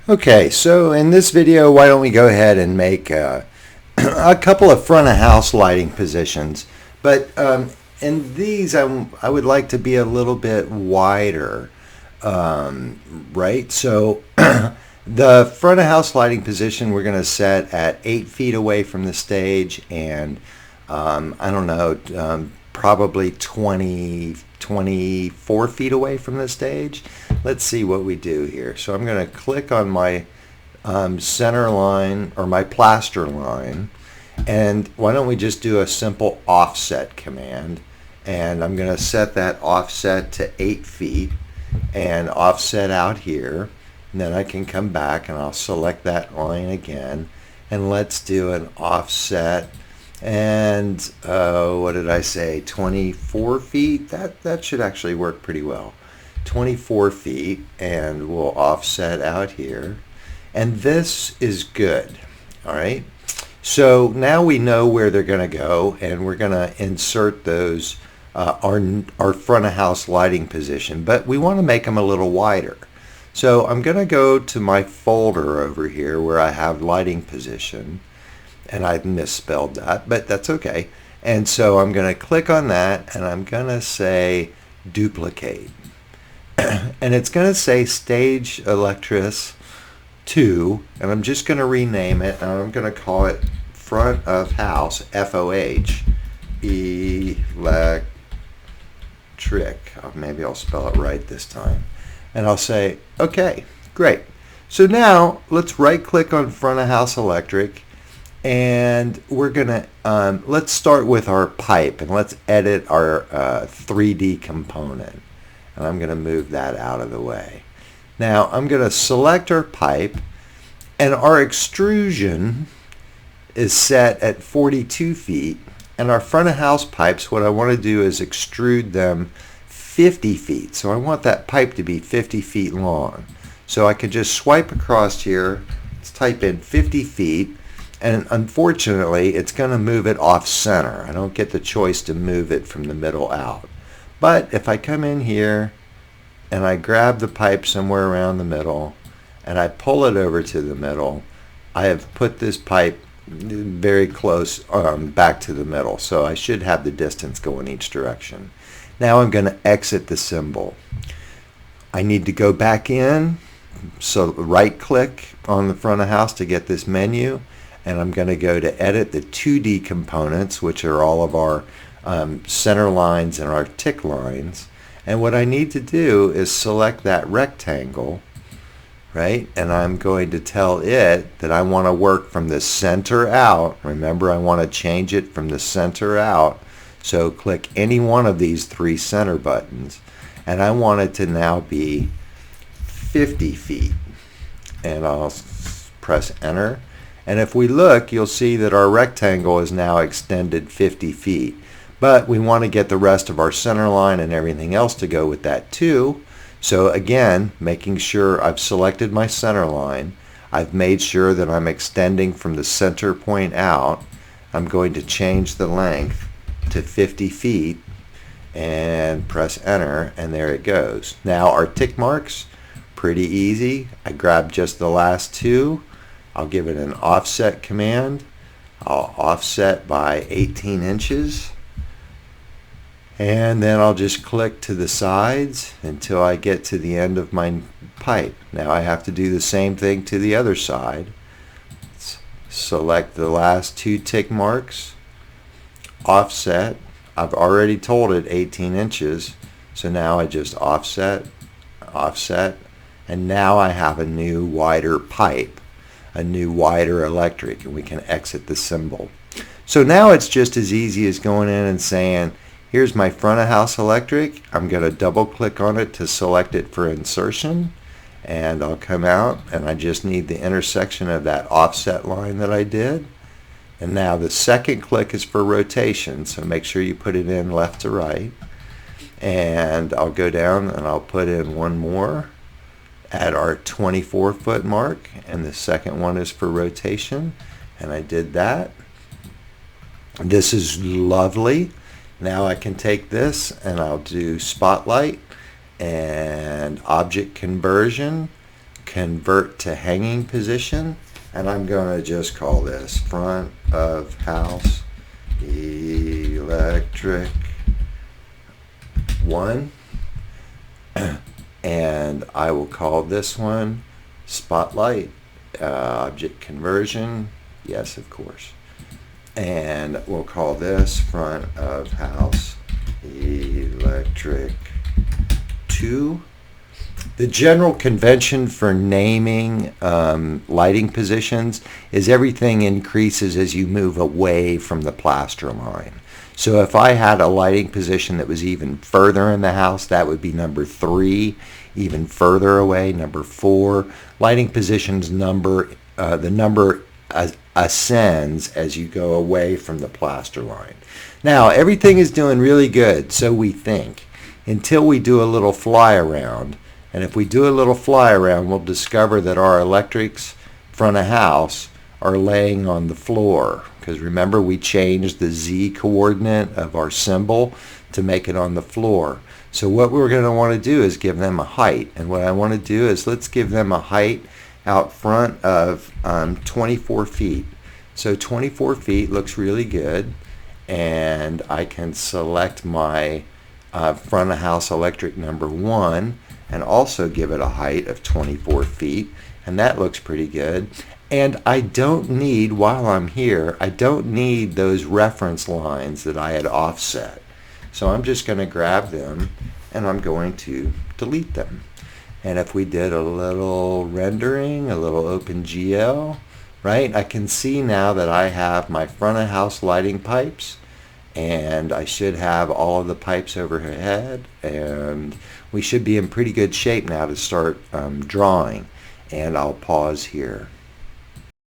Okay, so in this video, why don't we go ahead and make a couple of front of house lighting positions. But in these, I would like to be a little bit wider, right? So the front of house lighting position we're going to set at 8 feet away from the stage, and I don't know, probably 24 feet away from the stage. Let's see what we do here. So I'm going to click on my center line or my plaster line, and why don't we just do a simple offset command, and I'm going to set that offset to 8 feet and offset out here, and then I can come back and I'll select that line again, and let's do an offset. And what did I say, 24 feet? That should actually work pretty well. 24 feet, and we'll offset out here, and this is good. All right, so now we know where they're going to go, and we're going to insert those our front of house lighting position, but we want to make them a little wider. So I'm going to go to my folder over here where I have lighting position, and I misspelled that, but that's okay. And so I'm going to click on that, and I'm going to say duplicate. And it's going to say Stage Electrics 2, and I'm just going to rename it, and I'm going to call it Front of House FOH Electric. Maybe I'll spell it right this time. And I'll say, okay, great. So now let's right click on Front of House Electric, and we're going to, let's start with our pipe, and let's edit our 3D component. And I'm going to move that out of the way. Now I'm going to select our pipe, and our extrusion is set at 42 feet, and our front of house pipes, what I want to do is extrude them 50 feet. So I want that pipe to be 50 feet long. So I could just swipe across here, let's type in 50 feet, and unfortunately it's going to move it off center. I don't get the choice to move it from the middle out. But if I come in here and I grab the pipe somewhere around the middle and I pull it over to the middle, I have put this pipe very close back to the middle. So I should have the distance go in each direction. Now I'm going to exit the symbol. I need to go back in, so right click on the front of house to get this menu, and I'm going to go to edit the 2D components, which are all of our center lines and our tick lines. And what I need to do is select that rectangle, right? And I'm going to tell it that I want to work from the center out. Remember, I want to change it from the center out. So click any one of these 3 center buttons, and I want it to now be 50 feet. And I'll press enter. And if we look, you'll see that our rectangle is now extended 50 feet. But we want to get the rest of our center line and everything else to go with that too. So again, making sure I've selected my center line, I've made sure that I'm extending from the center point out. I'm going to change the length to 50 feet and press enter, and there it goes. Now our tick marks, pretty easy. I grab just the last 2. I'll give it an offset command. I'll offset by 18 inches. And then I'll just click to the sides until I get to the end of my pipe. Now I have to do the same thing to the other side. Select the last 2 tick marks, offset. I've already told it 18 inches, so now I just offset, offset, and now I have a new wider pipe, a new wider electric, and we can exit the symbol. So now it's just as easy as going in and saying, here's my front of house electric. I'm going to double click on it to select it for insertion, and I'll come out, and I just need the intersection of that offset line that I did. And now the second click is for rotation, so make sure you put it in left to right. And I'll go down and I'll put in one more at our 24-foot mark, and the second one is for rotation, and I did that. This is lovely. Now I can take this and I'll do spotlight and object conversion, convert to hanging position, and I'm going to just call this front of house electric 1, and I will call this one spotlight object conversion. Yes, of course. And we'll call this front of house electric 2. The general convention for naming lighting positions is everything increases as you move away from the plaster line. So if I had a lighting position that was even further in the house, that would be number 3. Even further away, number 4. Lighting positions number, the number ascends as you go away from the plaster line. Now, everything is doing really good, so we think, until we do a little fly around. And if we do a little fly around, we'll discover that our electrics front of house are laying on the floor. Because remember, we changed the Z coordinate of our symbol to make it on the floor. So what we're going to want to do is give them a height. And what I want to do is let's give them a height out front of 24 feet. So 24 feet looks really good. And I can select my front of house electric number 1 and also give it a height of 24 feet. And that looks pretty good. And I don't need, while I'm here, I don't need those reference lines that I had offset. So I'm just going to grab them and I'm going to delete them. And if we did a little rendering, a little OpenGL, right, I can see now that I have my front of house lighting pipes, and I should have all of the pipes overhead, and we should be in pretty good shape now to start drawing. And I'll pause here.